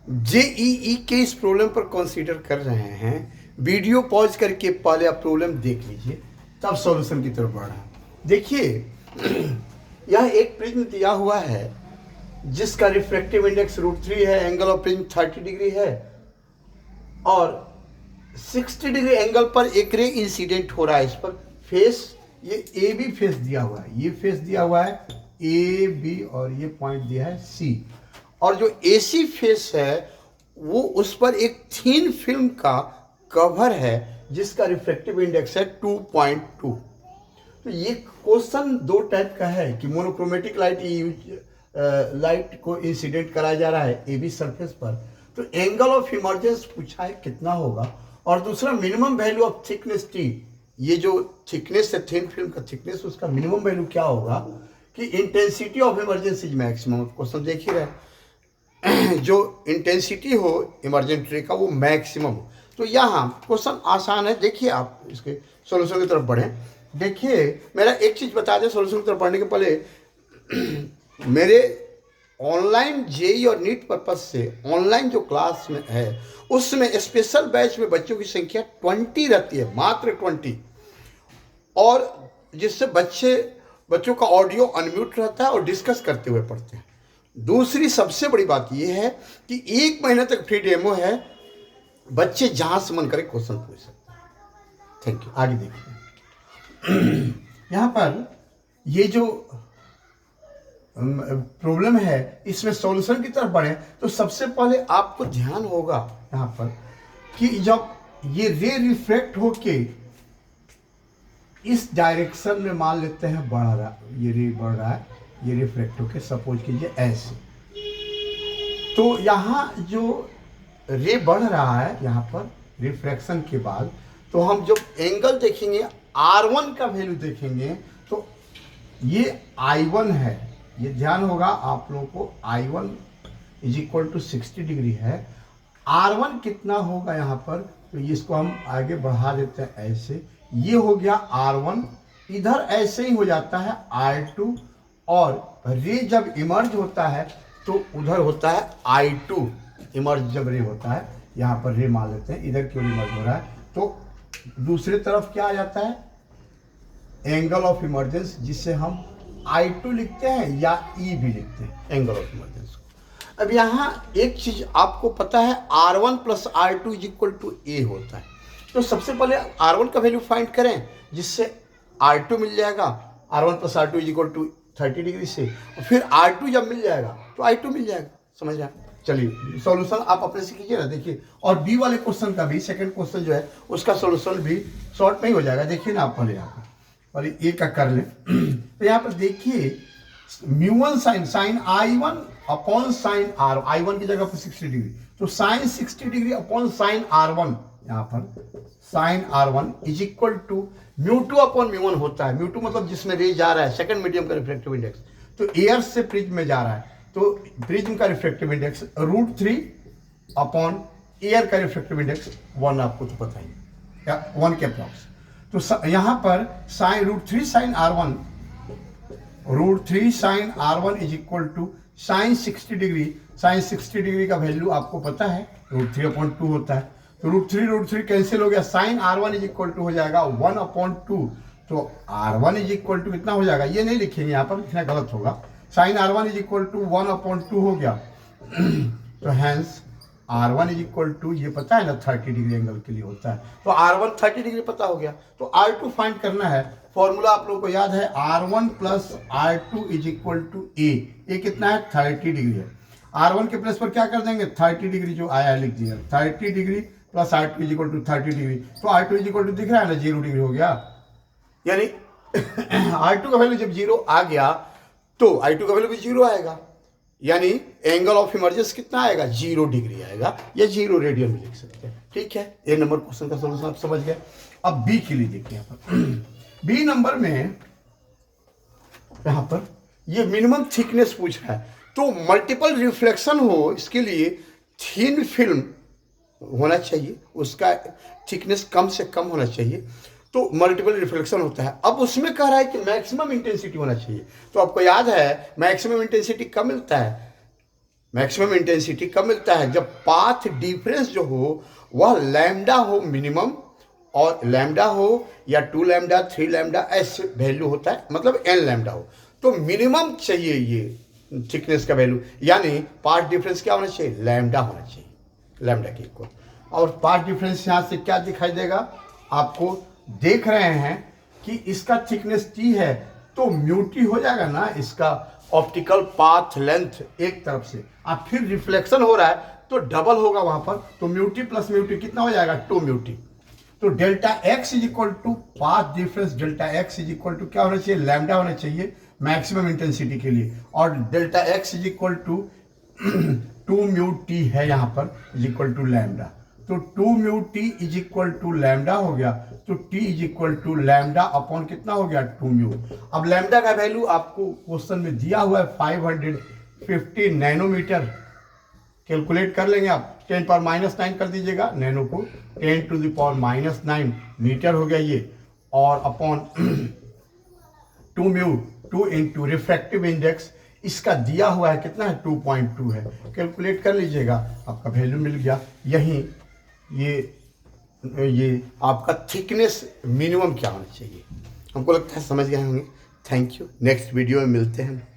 JEE के इस problem पर कंसीडर कर रहे हैं, वीडियो पॉज करके पहले आप प्रॉब्लम देख लीजिए, तब सॉल्यूशन की तरफ बढ़ा। देखिए यह एक प्रिज्म दिया हुआ है जिसका रिफ्रैक्टिव इंडेक्स √3 है, एंगल ऑफ प्रिज्म 30 डिग्री है और 60 डिग्री एंगल पर एक रे इंसिडेंट हो रहा है। इस पर फेस, ये ए बी फेस दिया हुआ है, ये फेस दिया हुआ है ए बी और ये पॉइंट दिया है सी, और जो एसी फेस है वो उस पर एक थीन फिल्म का कवर है जिसका रिफ्रैक्टिव इंडेक्स है 2.2। तो ये क्वेश्चन दो टाइप का है कि मोनोक्रोमेटिक लाइट को इंसिडेंट कराया जा रहा है ए बी सरफेस पर, तो एंगल ऑफ इमर्जेंस पूछा है कितना होगा, और दूसरा minimum value of thickness T, ये जो थिकनेस है थिन फिल्म का थिकनेस, उसका मिनिमम वैल्यू क्या होगा कि intensity of emergence is maximum. Question देख ही रहे, जो इंटेंसिटी हो इमरजेंट रे का वो मैक्सिमम हो। तो यहाँ क्वेश्चन आसान है, देखिए आप इसके सॉल्यूशन की तरफ बढ़ें। देखिए मेरा एक चीज़ बता दें सॉल्यूशन की तरफ बढ़ने के पहले, मेरे ऑनलाइन जेई और नीट पर्पज से ऑनलाइन जो क्लास में है उसमें स्पेशल बैच में बच्चों की संख्या 20 रहती है, मात्र 20, और जिससे बच्चों का ऑडियो अनम्यूट रहता है और डिस्कस करते हुए पढ़ते हैं। दूसरी सबसे बड़ी बात यह है कि 1 महीने तक फ्री डेमो है, बच्चे जहां से मन करे क्वेश्चन पूछ सकते हैं। Thank you. आगे देखिए यहाँ पर ये जो प्रॉब्लम है इसमें सॉल्यूशन की तरफ बढ़े तो सबसे पहले आपको ध्यान होगा यहाँ पर कि जब ये रे रिफ्लेक्ट होके इस डायरेक्शन में मान लेते हैं बढ़ रहा, ये रे बढ़ रहा है, ये रिफ्लेक्ट होके सपोज कीजिए ऐसे, तो यहाँ जो रे बढ़ रहा है यहाँ पर रिफ्रैक्शन के बाद, तो हम जब एंगल देखेंगे R1 का वैल्यू देखेंगे तो ये I1 है, ये ध्यान होगा आप लोगों को, I1 = 60 डिग्री है। R1 कितना होगा यहाँ पर, तो इसको हम आगे बढ़ा देते हैं ऐसे, ये हो गया R1, इधर ऐसे ही हो जाता है R2, और रे जब इमर्ज होता है तो उधर होता है I2, इमर्ज जब रे होता है, यहाँ पर रे मान लेते हैं, इधर क्यों इमर्ज हो रहा है, तो दूसरी तरफ क्या आ जाता है एंगल ऑफ इमर्जेंस, जिससे हम I2 लिखते हैं या E भी लिखते हैं एंगल ऑफ इमर्जेंस को। अब यहाँ एक चीज आपको पता है R1 + R2 = A होता है, तो सबसे पहले R1 का वैल्यू फाइंड करें जिससे R2 मिल जाएगा, R1 + R2 = 30 डिग्री से, और फिर R2 जब मिल जाएगा तो I2 मिल जाएगा। समझ आए? चलिए सॉल्यूशन आप अपने से कीजिए ना, देखिए, और बी वाले क्वेश्चन का भी, सेकंड क्वेश्चन जो है उसका सॉल्यूशन भी शॉर्ट में ही हो जाएगा। देखिए ना आप पहले यहाँ पर ए का कर ले तो यहाँ पर देखिए μ1 sign I1 upon sine R, I1 की जगह पर 60 डिग्री, तो sign 60 degree upon sine R1, यहाँ पर साइन R1 = μ2 अपॉन μ1 होता है। μ2 मतलब जिसमें रे जा रहा है, सेकंड मीडियम का रिफ्रैक्टिव इंडेक्स, तो एयर से प्रिज्म में जा रहा है, तो प्रिज्म का रिफ्रैक्टिव इंडेक्स √3 अपॉन एयर का रिफ्रैक्टिव इंडेक्स 1, आपको तो पता ही या 1 के अप्रॉक्स। तो यहाँ पर sine √3 sine R1, √3 sine R1 = sine 60 degree, sine 60 degree का वैल्यू आपको पता है √3/2 होता है, तो √3 कैंसिल हो गया, साइन R1 = हो जाएगा 1/2, तो R1 = कितना हो जाएगा, ये नहीं लिखेंगे यहाँ पर, लिखना गलत होगा, साइन R1 = 1/2 हो गया तो हैंस R1 = ये पता है ना 30 डिग्री एंगल के लिए होता है, तो R1 30 डिग्री पता हो गया, तो R2 फाइंड करना है। फॉर्मूला आप लोगों को याद है R1 + R2 = A, ये कितना है 30 डिग्री है, R1 के प्लेस पर क्या कर देंगे 30 डिग्री जो आया है लिख दिया, 30 डिग्री + R2 = 30 डिग्री, तो R2 = दिख रहा है ना 0 डिग्री हो गया, यानी R2 का वैल्यू जब 0 आ गया तो I2 का वैल्यू भी 0 आएगा, यानी एंगल ऑफ इमर्जेंस कितना आएगा 0 डिग्री आएगा, या 0 रेडियन भी लिख सकते हैं। ठीक है, ए नंबर क्वेश्चन का सॉल्यूशन आप समझ गए। अब बी के लिए देखिए, यहाँ पर बी नंबर में यहाँ पर ये मिनिमम थिकनेस पूछा है, तो मल्टीपल रिफ्लेक्शन हो इसके लिए थिन फिल्म होना चाहिए, उसका थिकनेस कम से कम होना चाहिए, तो मल्टीपल रिफ्लेक्शन होता है। अब उसमें कह रहा है कि मैक्सिमम इंटेंसिटी होना चाहिए, तो आपको याद है मैक्सिमम इंटेंसिटी कब मिलता है, मैक्सिमम इंटेंसिटी कब मिलता है? जब पाथ डिफरेंस जो हो वह लैम्डा हो मिनिमम, और लैम्डा हो या 2 लैम्डा 3 लैम्डा ऐसे वैल्यू होता है, मतलब n लैम्डा हो। तो मिनिमम चाहिए ये थिकनेस का वैल्यू, यानी पाथ डिफरेंस क्या होना चाहिए? लैम्डा होना चाहिए, लैम्डा के इक्वल। और पाथ डिफरेंस यहाँ से क्या दिखाई देगा आपको? देख रहे हैं कि इसका थिकनेस t है तो म्यू टी हो जाएगा ना, इसका ऑप्टिकल पाथ लेंथ एक तरफ से, अब फिर रिफ्लेक्शन हो रहा है तो डबल होगा वहां पर, तो mu t plus mu t कितना हो जाएगा? 2 म्यू टी। तो delta x is equal to path difference, delta x is equal to क्या होना चाहिए? लैम्डा होना चाहिए मैक्सिमम इंटेंसिटी के लिए, और delta x is equal to 2 mu t है यहाँ पर, इज इक्वल टू लैम्डा। तो 2 mu t is equal to lambda हो गया, तो t is equal to lambda upon कितना हो गया? 2 म्यू। अब लैम्डा का वैल्यू आपको क्वेश्चन में दिया हुआ है 550 नैनोमीटर। कैलकुलेट कर लेंगे आप, 10⁻⁹ कर दीजिएगा, नैनो को 10⁻⁹ मीटर हो गया ये, और upon 2 mu, 2 into refractive index इसका दिया हुआ है कितना है? 2.2 है। कैलकुलेट कर लीजिएगा, आपका वैल्यू मिल गया। यहीं ये आपका थिकनेस मिनिमम क्या होना चाहिए, हमको लगता है समझ गए होंगे। थैंक यू, नेक्स्ट वीडियो में मिलते हैं।